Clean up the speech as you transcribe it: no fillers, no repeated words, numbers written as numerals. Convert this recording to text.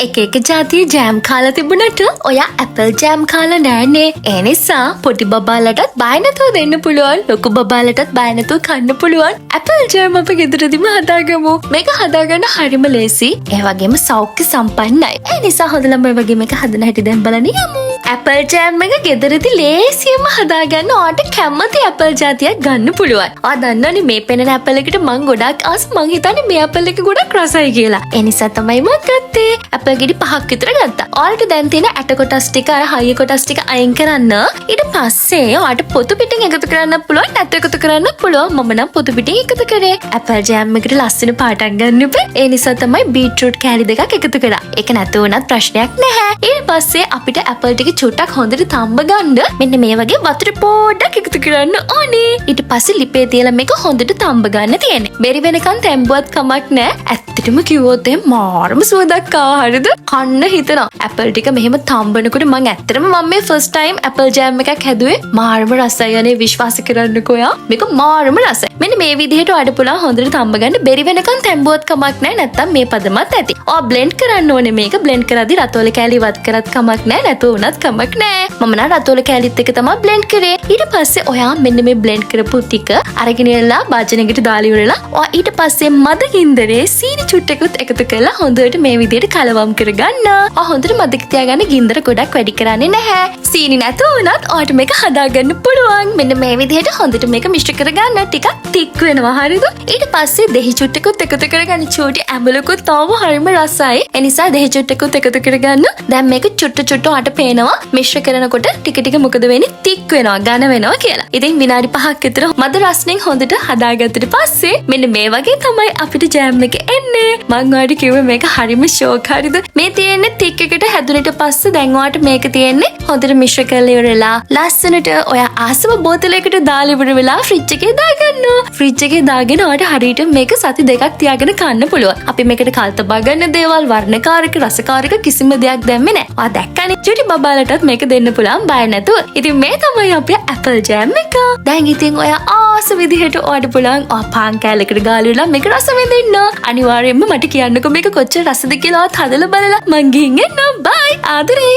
එක එක ජාතියේ ජෑම් කාලා තිබුණට ඔයා ඇපල් ජෑම් කාලා නෑනේ. ඒ නිසා පොඩි බබාලටත් බය නැතුව දෙන්න පුළුවන්. ලොකු බබාලටත් බය නැතුව කන්න පුළුවන්. ඇපල් ජෑම් අපේ ගෙදරදීම හදාගමු. මේක හදාගන්න හරිම ලේසි. ඒ වගේම සෞඛ්‍ය සම්පන්නයි. ඒ නිසා හොඳලම මේ වගේ මේක හදන හැටි දැන් බලන්න යමු. ඇපල් ජෑම් එක ගෙදරදී ලේසියෙන්ම හදාගන්න ඔයාට කැමති ඇපල් ජාතියක් ගන්න පුළුවන්. ඔයා දන්නවනේ මේ පෙනෙන ඇපල් එකට මං ගොඩක් ආස. මං හිතන්නේ මේ ඇපල් එක ගොඩක් රසයි කියලා. ඒ නිසා තමයි මම ගත්තේ. ඇපල් ගෙඩි 5ක් විතර ගත්තා. ඔයාලට දැන් තියෙන ඇට කොටස් ටික අර හයිය කොටස් ටික අයින් කරන්න. ඊට පස්සේ ඔයාට පොතු පිටින් එකතු කරන්න පුළුවන්. නැත්නම් එකතු කරන්න පුළුවන්. මම නම් පොතු පිටින් එකතු කරේ. ඇපල් ජෑම් එකට ලස්සන පාටක් ගන්න ඉපේ. ඒ නිසා තමයි බීට්රූට් කෑලි දෙකක් එකතු කරා. ඒක නැතුව උනත් ප්‍රශ්නයක් නැහැ. ඊට පස්සේ අපිට ඇපල් ටික චුට්ටක් හොඳට තම්බ ගන්න මෙන්න මේ වගේ වතුර පොඩ්ඩක් එකතු කරන්න ඕනේ. ඊට පස්සේ ලිපේ තියලා මේක හොඳට තම්බ ගන්න තියෙන්නේ. බැරි වෙනකන් තැම්බුවත් කමක් නැහැ. ඇත්තටම කිව්වොත් මාරම සුවදක් ආහාරද කන්න හිතනවා. ඇපල් ටික මෙහෙම තම්බනකොට මම ඇත්තටම මේ ෆස්ට් ටයිම් ඇපල් ජෑම් එකක් හැදුවේ. මාරම රසයි අනේ විශ්වාස කරන්නකෝ යා. මේක මාරම රසයි. මෙන්න මේ විදිහට අඩපුලා හොඳට තම්බ ගන්න. බැරි වෙනකන් තැම්බුවත් කමක් නැහැ. නැත්තම් මේ පදමත් ඇති. ඔය බ්ලෙන්ඩ් කරන්න ඕනේ මේක. බ්ලෙන්ඩ් කරද්දි රතෝල කෑලි වත් කරත් කමක් නැහැ. නැතුව උනත් කමක් නැහැ. මම නම් රතෝල කෑලිත් එක තමයි බ්ලෙන්ඩ් කරේ. ඊට පස්සේ ඔයා මෙන්න මේ බ්ලෙන්ඩ් කරපු ටික අරගෙන ඉරලා භාජනයකට දාලා ඉවරලා ඔයා ඊට පස්සේ මද ගින්දරේ සීනි චුට්ටකුත් එකතු කරලා හොඳට මේ විදිහට කලවම් කරගන්න. ඔයා හොඳට මතක තියාගන්න ගින්දර ගොඩක් වැඩි කරන්නේ නැහැ. සීනි නැතුව උනත් ඔයාට මේක හදාගන්න පුළුවන්. මෙන්න මේ විදිහට හොඳට මේක මිශ්‍ර කරගන්න. ටිකක් තික් වෙනවා හරිද? ඊට පස්සේ දෙහි චුට්ටකුත් එකතු කරගන්න. චූටි ඇඹලකුත් තවම හරිම රසයි. ඒ නිසා දෙහි චුට්ටකුත් එකතු කරගන්න. දැන් මේක චුට්ට චුට්ට ඔයාට පේනවා මිශ්‍ර කරනකොට ටික ටික මොකද වෙන්නේ? තික් වෙනවා, ඝන වෙනවා කියලා. ඉතින් විනාඩි 5ක් විතර මද රසණෙන් හොඳට හදාගත්තට පස්සේ මෙන්න මේ වගේ තමයි අපිට ජෑම් එක එන්නේ. මං ඔයාලට කිව්වේ මේක හරිම ෂෝක් හරිද? මේ තියෙන්නේ තික් එකට හැදුනට පස්සේ දැන් ඔයාට මේක තියෙන්නේ හොඳට මිශ්‍ර කරලා ඉවරලා ලස්සනට ඔයා ආසම බෝතලයකට දාලා ඉවර වෙලා ෆ්‍රිජ් එකේ දාගන්න. ෆ්‍රිජ් එකේ දාගෙන ඔයාට හරියට මේක සති දෙකක් තියාගෙන කන්න පුළුවන්. අපි මේකට කල් තබා ගන්න දේවල් වර්ණකාරක රසකාරක කිසිම දෙයක් දැම්මේ නැහැ. ඔයා දැක්කනේ චුටි බබාලටත් මේක දෙන්න පුළුවන් බය නැතුව. ඉතින් මේ තමයි අපේ ඇපල් ජෑම් එක. දැන් ඉතින් ඔයා ආස විදිහට ඔයාට පුළුවන් පාන් කෑල්ලකට ගාලා ඉවරලා මේක රස විඳින්න. අනිවාර්යයෙන්ම මට කියන්නකෝ මේක කොච්චර රසද කියලා හදලා බලලා මං ගිහින් එන්නම්. බයි ආදරේ.